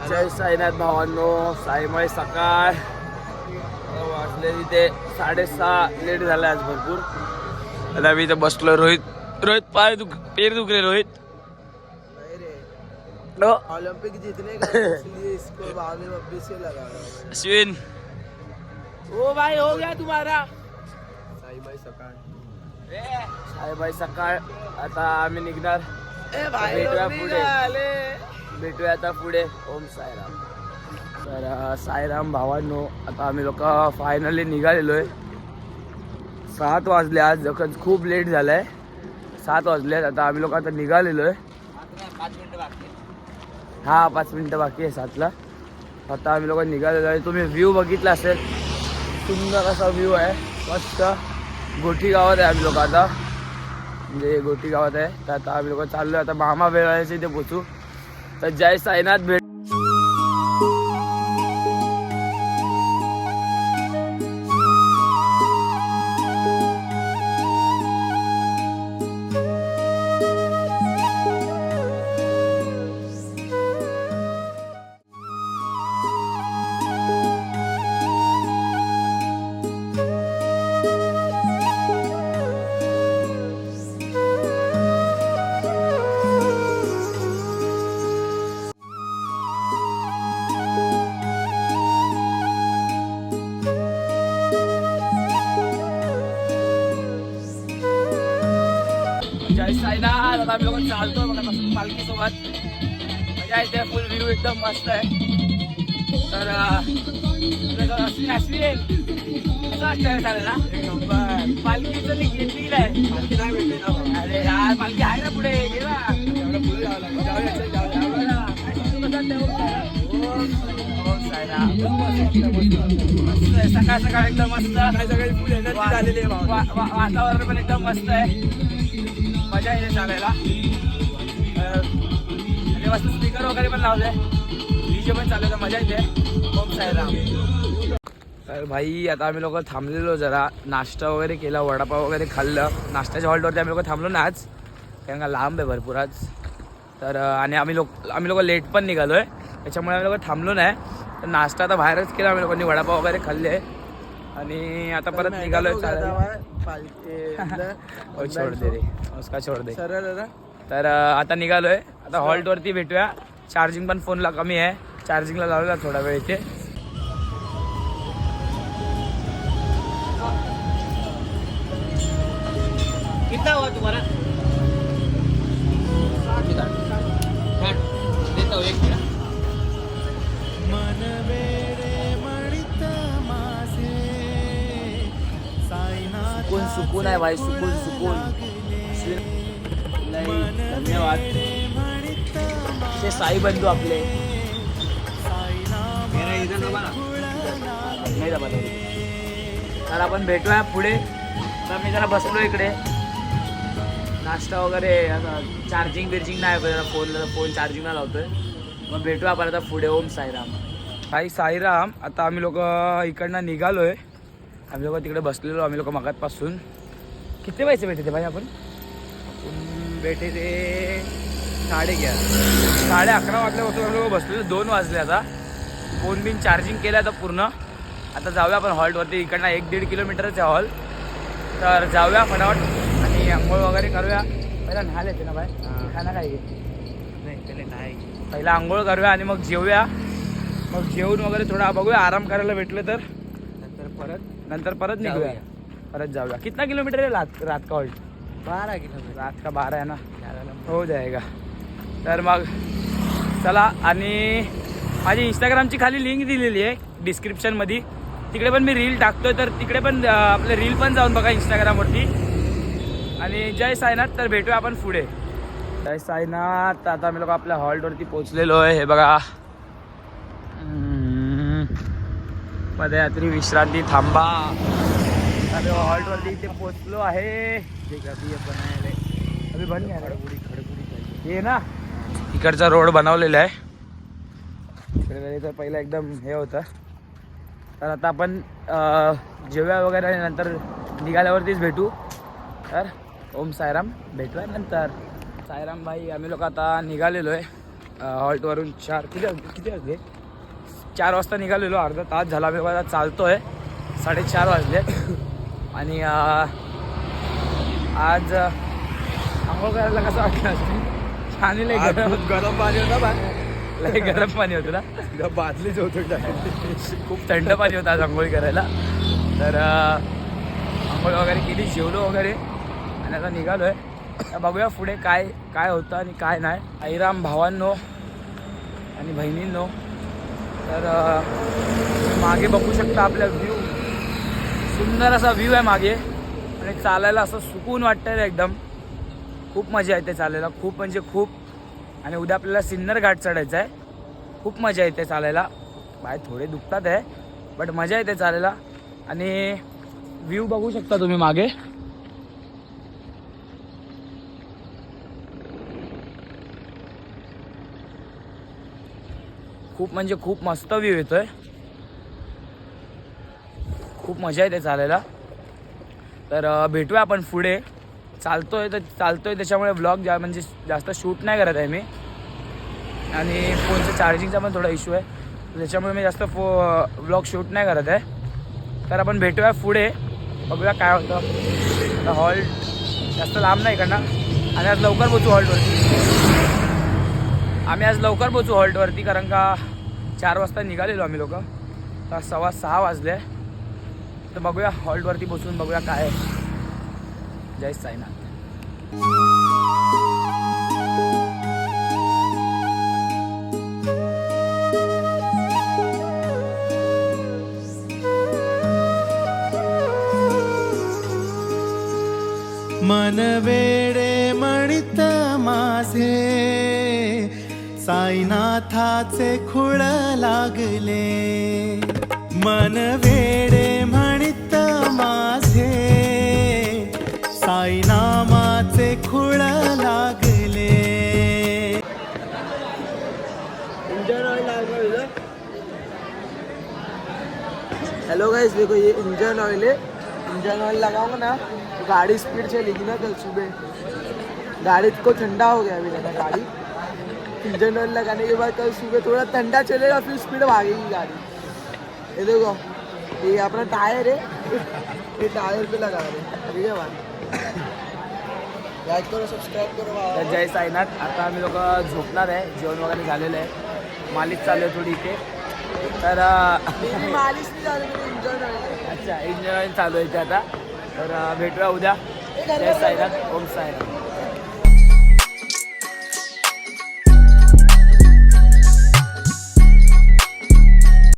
जय साईनाथ भावांनो, साईमय सकाळ वाजले तिथे 6:30. लेट झाला आज भरपूर. आता मी इथं बसलो. रोहित पेर दुखले रोहित. ओलंपिक जीतने का इसलिए इसको बाद में वापस से लगा अश्विन. ओ भाई हो गया तुम्हारा. साईबाई सकाळ. साईबाई सकाळ. आता आम्ही निघणार. भेटूया आता पुढे. ओम साईराम. तर साईराम भावांनो, आता आम्ही लोक फायनली निघालेलो आहे. 7 वाजले. आज खूप लेट झालाय. 7 वाजले. आता आम्ही लोक आता निघालेलो आहे. 5 मिनिटं बाकी. हा 5 मिनिटं बाकी आहे 7ला. आता आम्ही लोक निघालेलो आहे. तुम्ही व्ह्यू बघितला असेल. सुंदर असा व्ह्यू आहे. मस्त. गोठी गावात आहे आम्ही लोक आता. म्हणजे गोठी गावात आहे. तर आता आम्ही लोक चाललो. आता मामा वेळाचे इथे पोचू. तर जय साईनाथ. भेट. जय साईनाथ. आता आम्ही लोक चालतो बघा तसं पालखी सोबत. मजा येते. फुल व्ह्यू एकदम मस्त आहे. तर अश्विन कसं वाटतं चालेल ना. पालखीचं घेतली आहे. अरे यार पालखी आहे ना पुढे. ये ना सकाळ सकाळ एकदम मस्त. वातावरण पण एकदम मस्त आहे. मजा येते चालायला. आणि मस्त स्पीकर वगैरे पण लावले. डीजे पण चालू. मजा येते. ओम साईराम. तर भाई आता आम्ही लोक थांबलेलो जरा. नाश्ता वगैरे केला. वडापाव वगैरे खाल्लं. नाश्त्याच्या हॉल्टवरती आम्ही लोक थांबलो ना आज. कारण का लांब आहे भरपूर आज. तर आणि आम्ही लोक लेट पण निघालो आहे. त्याच्यामुळे आम्ही लोक थांबलो नाही. तर नाश्ता आता बाहेरच केला आम्ही लोकांनी. वडापाव वगैरे खाल्ले. आणि आता परत निघालोय चालायला. छोड दे रे उसका छोड दे. तर आता निघालोय. आता हॉल्टवरती भेटूया. चार्जिंग पण फोनला कमी आहे. चार्जिंगला लावलेला थोडा वेळ इथे. कितना हुआ तुम्हारा? देता हूँ 1 मिनट. सुकून आहे भाई. सुकून. धन्यवाद. ते साई बंधू आपले. नाही दाबा. तर आपण भेटूया पुढे. तर मी जरा बसलो इकडे. नाश्ता वगैरे चार्जिंग नाही. फोन चार्जिंगला लावतोय. मग भेटूया आपण आता पुढे. ओम साईराम. भाई साईराम. आता आम्ही लोक इकडनं निघालोय. आम्ही लोक तिकडे बसलेलो. आम्ही लोक मगातपासून. किती पैसे भेटे ते भाई आपण भेटे ते 11:30 वाजल्यापासून आम्ही लोक बसलेलो. 2 वाजले आता. फोन बिन चार्जिंग केलं आता पूर्ण. आता जाऊया आपण हॉल्टवरती. इकडनं 1-1.5 किलोमीटरच आहे हॉल. तर जाऊया फटाफट. आणि आंघोळ वगैरे करूया. पहिला न्हायला येते ना बाय. खाना काय नाही. पहिला आंघोळ करूया आणि मग जेवूया. मग जेवून वगैरे थोडा बघूया. आराम करायला भेटलं तर नंतर परत निघूया. परत जाऊया. कितना किलोमीटर आहे रात का हॉल्ट? 12 किलोमीटर. रात का 12 आहे ना. हो जाएगा. तर मग चला. आणि माझी इंस्टाग्रामची खाली लिंक दिलेली आहे डिस्क्रिप्शनमध्ये. तिकडे पण मी रील टाकतोय. तर तिकडे पण आपले रील पण जाऊन बघा इंस्टाग्रामवरती. आणि जय साईनाथ. तर भेटूया आपण पुढे. जय साईनाथ. आता आम्ही लोक आपल्या हॉल्टवरती पोचलेलो आहे. हे बघा. पदयात्री विश्रांती थांबा. अरे हॉल्टवरती इथे पोचलो आहे. अभी बन गया हे ना. इकडचा रोड बनवलेला आहे. इकडे तर पहिला एकदम हे होतं. तर आता आपण जेव्हा वगैरे आणि नंतर निघाल्यावरतीच भेटू. तर ओम साईराम. भेटूया नंतर. साईराम भाई. आम्ही लोक आता निघालेलो आहे. हॉल्टवरून किती वाजले 4 वाजता निघालेलो. अर्धा तास झाला मी बघा चालतोय. 4:30 वाजले. आणि आज आंघोळ करायला कसं वाटलं असते. छान लय गरम पाणी होता बा. लय गरम पाणी होतं ना. बादलीच होतं. खूप थंड पाणी होतं आज आंघोळी करायला. तर आंघोळ वगैरे केली, जेवलो वगैरे आणि आता निघालो आहे. बघूया पुढे काय काय होतं आणि काय नाही. आईराम भावांनो आणि बहिणींनो, तर तुम्ही मागे बघू शकता आपल्या व्ह्यू. सुंदर असा व्ह्यू आहे मागे आणि चालायला असं सुकून वाटतं एकदम. खूप मजा येते चालायला, खूप म्हणजे खूप. आणि उद्या आपल्याला सिन्नर घाट चढायचा आहे. खूप मजा येते चालायला. पाय थोडे दुखतात आहे बट मजा येते चालायला. आणि व्ह्यू बघू शकता तुम्ही मागे. खूप म्हणजे खूप मस्त व्ह्यू येतोय. खूप मजा येते चालायला. तर भेटूया आपण पुढे. चालतोय त्याच्यामुळे व्लॉग म्हणजे जास्त शूट नाही करत आहे मी. आणि फोनचा चार्जिंगचा पण थोडा इश्यू आहे, त्याच्यामुळे मी जास्त व्लॉग शूट नाही करत आहे. तर आपण भेटूया पुढे, बघूया काय होतं. आता हॉल्ट जास्त लांब नाही करणार. आणि आज लवकर पोचू हॉल्टवरती. आम्ही आज लवकर पोचू हॉल्टवरती कारण का 4 वाजता निघालेलो आम्ही लोक. तर 6:15 वाजले. तर बघूया हॉल्टवरती पोचून बघूया काय आहे. जय साईनाथ. मन वेडे म्हणित माझे साईनाथाचे खुळ लागले. मन वेडे म्हणित माझे साईनामाचे खुळ लागले. इंजन ऑयल लगा. हेलो गाइस, देखो ये इंजन ऑयल है. इंजन ऑयल लगाऊंगा ना तो गाड़ी स्पीड चलेगी ना. कल सुबह गाड़ी को ठंडा हो गया अभी ना गाड़ी. इंजन ऑयल लगाने के बाद कल सुबह थोड़ा ठंडा चलेगा, फिर स्पीड भागेगी गाड़ी. ये देखो, ये अपना टायर है, ये टायर पे लगा रहे. ठीक है भाई, लाइक करो, सबस्क्राईब करो. तर जय साईनाथ. आता आम्ही लोक झोपणार आहे. जेवण वगैरे झालेलं आहे. मालिश चालू आहे थोडी इथे. तर मालिश नहीं चालू, इंजन ऑयल. अच्छा, इंजन ऑइल चालू आहे इथे आता. तर भेटूया उद्या. जय साईनाथ. ओम साईनाथ.